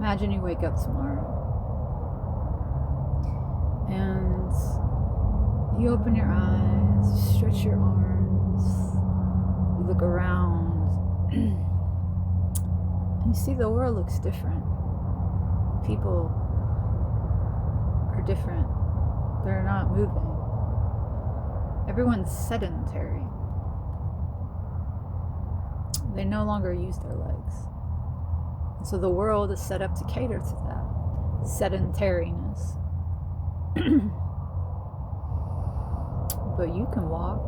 Imagine you wake up tomorrow and you open your eyes, you stretch your arms, you look around, and you see the world looks different. People are different. They're not moving. Everyone's sedentary. They no longer use their legs. So the world is set up to cater to that sedentariness. But you can walk.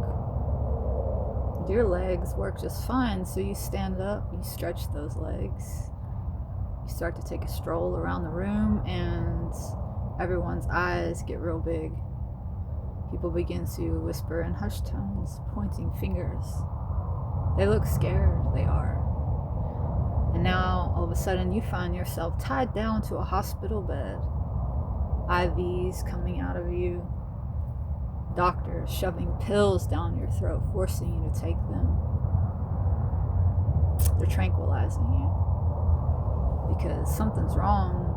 Your legs work just fine, so you stand up, you stretch those legs. You start to take a stroll around the room, and everyone's eyes get real big. People begin to whisper in hushed tones, pointing fingers. They look scared, they are. And now, all of a sudden, you find yourself tied down to a hospital bed. IVs coming out of you. Doctors shoving pills down your throat, forcing you to take them. They're tranquilizing you. Because something's wrong.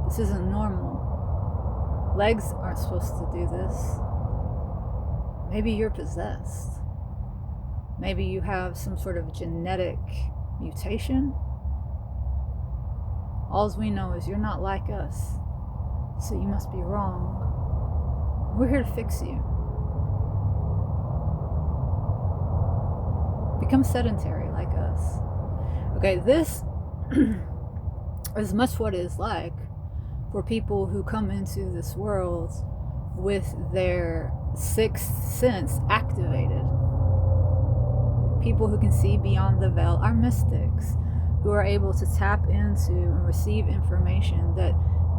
This isn't normal. Legs aren't supposed to do this. Maybe you're possessed. Maybe you have some sort of genetic mutation. All we know is you're not like us, so you must be wrong. We're here to fix you. Become sedentary like us. Okay, this is much what it is like for people who come into this world with their sixth sense activated. People who can see beyond the veil are mystics, who are able to tap into and receive information that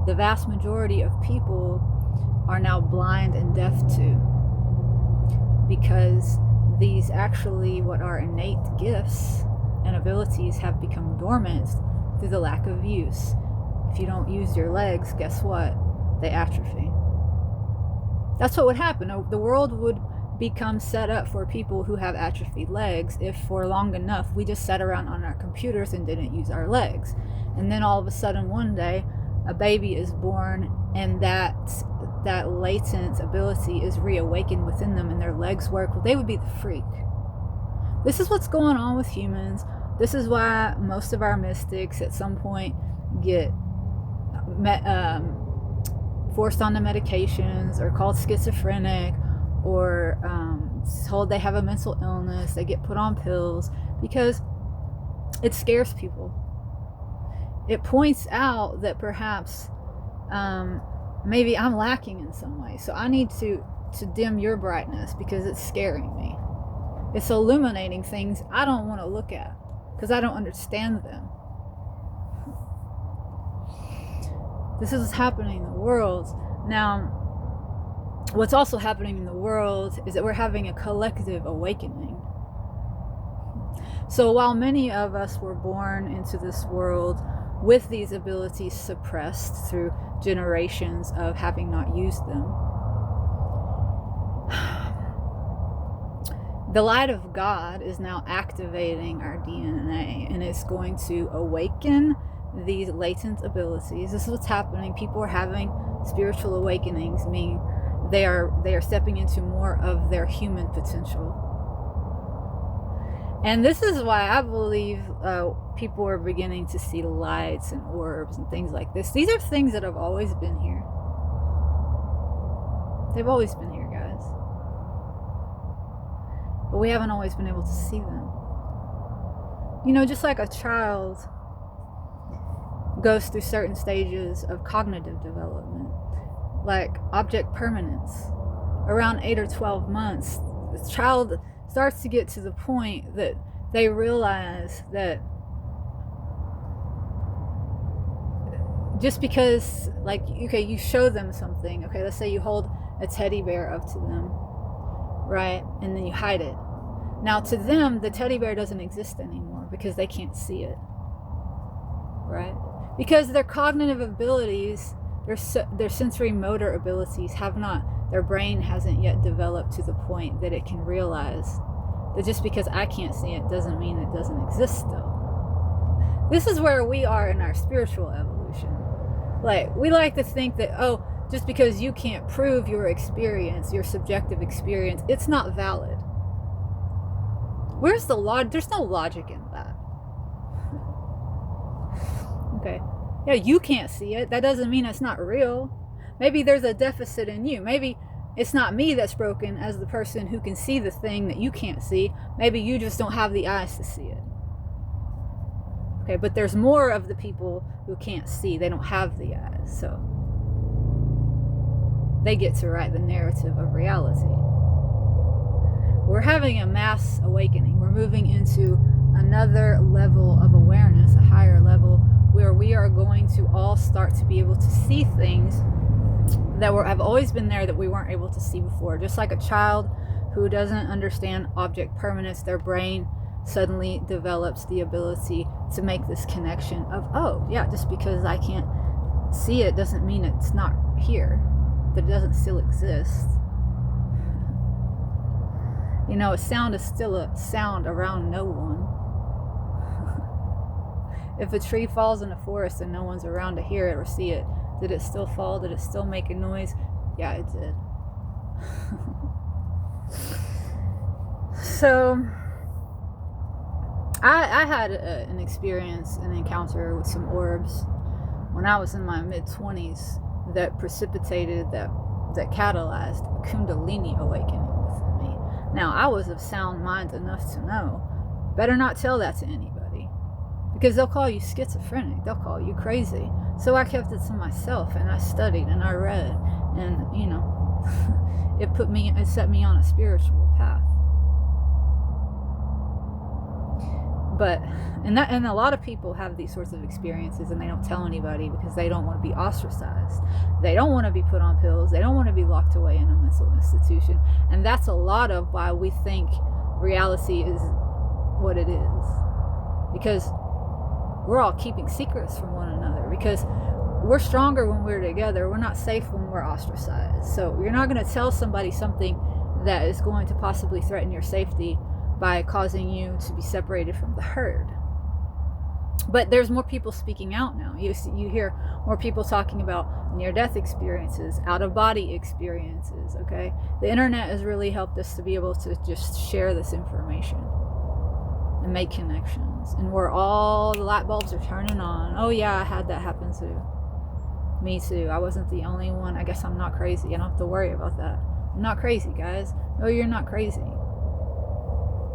the vast majority of people are now blind and deaf to, because these actually what are innate gifts and abilities have become dormant through the lack of use. If you don't use your legs, guess what? They atrophy. That's what would happen. The world would become set up for people who have atrophied legs if for long enough we just sat around on our computers and didn't use our legs. And then all of a sudden one day a baby is born and that latent ability is reawakened within them and their legs work. Well, they would be the freak. This is what's going on with humans. This is why most of our mystics at some point get forced onto medications or called schizophrenic, or told they have a mental illness. They get put on pills because it scares people. It points out that perhaps maybe I'm lacking in some way, so I need to dim your brightness because it's scaring me. It's illuminating things I don't want to look at because I don't understand them. This is happening in the world. Now, what's also happening in the world is that we're having a collective awakening. So while many of us were born into this world with these abilities suppressed through generations of having not used them, the light of God is now activating our DNA, and it's going to awaken these latent abilities. This is what's happening. People are having spiritual awakenings, meaning they are stepping into more of their human potential. And this is why I believe people are beginning to see lights and orbs and things like this. These are things that have always been here. They've always been here, guys. But we haven't always been able to see them. You know, just like a child goes through certain stages of cognitive development, like object permanence. Around 8 or 12 months, the child starts to get to the point that they realize that just because, like, okay, you show them something, okay, let's say you hold a teddy bear up to them, right, and then you hide it. Now to them, the teddy bear doesn't exist anymore because they can't see it, right? Because their cognitive abilities, their sensory motor abilities their brain hasn't yet developed to the point that it can realize that just because I can't see it doesn't mean it doesn't exist still. This is where we are in our spiritual evolution. Like, we like to think that, oh, just because you can't prove your experience, your subjective experience, it's not valid. Where's the logic? There's no logic in that. Okay. Yeah, you can't see it. That doesn't mean it's not real. Maybe there's a deficit in you. Maybe it's not me that's broken as the person who can see the thing that you can't see. Maybe you just don't have the eyes to see it. Okay, but there's more of the people who can't see. They don't have the eyes, so they get to write the narrative of reality. We're having a mass awakening. We're moving into another level of awareness, a higher level, where we are going to all start to be able to see things that have always been there that we weren't able to see before. Just like a child who doesn't understand object permanence, their brain suddenly develops the ability to make this connection of, oh yeah, just because I can't see it doesn't mean it's not here, that it doesn't still exist. You know, a sound is still a sound around no one. If a tree falls in a forest and no one's around to hear it or see it, did it still fall? Did it still make a noise? Yeah, it did. So I had an experience, an encounter with some orbs when I was in my mid-20s that precipitated, that catalyzed a Kundalini awakening within me. Now, I was of sound mind enough to know, better not tell that to anybody, because they'll call you schizophrenic, they'll call you crazy. So I kept it to myself, and I studied and I read, and you know, it set me on a spiritual path. But and a lot of people have these sorts of experiences and they don't tell anybody because they don't want to be ostracized. They don't want to be put on pills. They don't want to be locked away in a mental institution. And that's a lot of why we think reality is what it is. Because we're all keeping secrets from one another. Because we're stronger when we're together. We're not safe when we're ostracized. So you're not going to tell somebody something that is going to possibly threaten your safety by causing you to be separated from the herd. But there's more people speaking out now. You hear more people talking about near-death experiences, out-of-body experiences, okay? The internet has really helped us to be able to just share this information and make connections. And where all the light bulbs are turning on. Oh yeah, I had that happen too. Me too. I wasn't the only one. I guess I'm not crazy. I don't have to worry about that. I'm not crazy, guys. No, you're not crazy.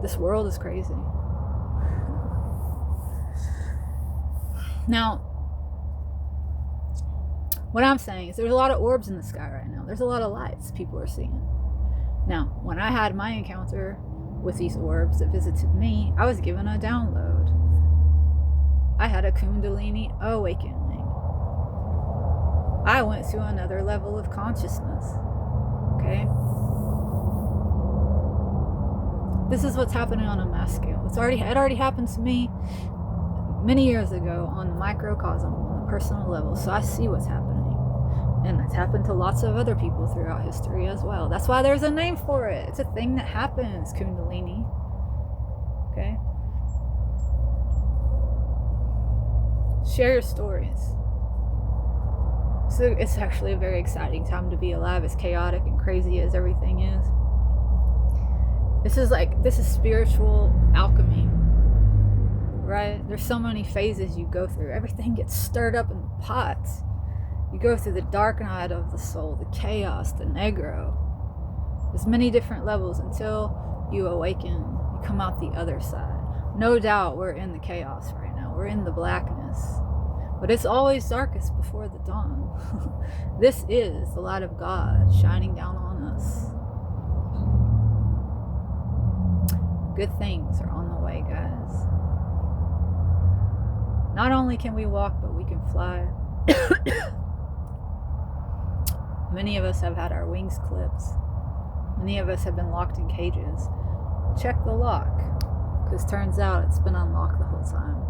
This world is crazy. Now, what I'm saying is there's a lot of orbs in the sky right now. There's a lot of lights people are seeing. Now, when I had my encounter with these orbs that visited me, I was given a download. I had a Kundalini awakening. I went to another level of consciousness. Okay? This is what's happening on a mass scale. It already happened to me many years ago on the microcosm, on the personal level. So I see what's happening. And it's happened to lots of other people throughout history as well. That's why there's a name for it. It's a thing that happens, Kundalini. Okay? Share your stories. So it's actually a very exciting time to be alive, as chaotic and crazy as everything is. This is spiritual alchemy, right? There's so many phases you go through. Everything gets stirred up in the pots. You go through the dark night of the soul, the chaos, the negro. There's many different levels until you awaken, you come out the other side. No doubt we're in the chaos right now. We're in the blackness. But it's always darkest before the dawn. This is the light of God shining down on us. Good things are on the way, guys. Not only can we walk, but we can fly. Many of us have had our wings clipped. Many of us have been locked in cages. Check the lock, because turns out it's been unlocked the whole time.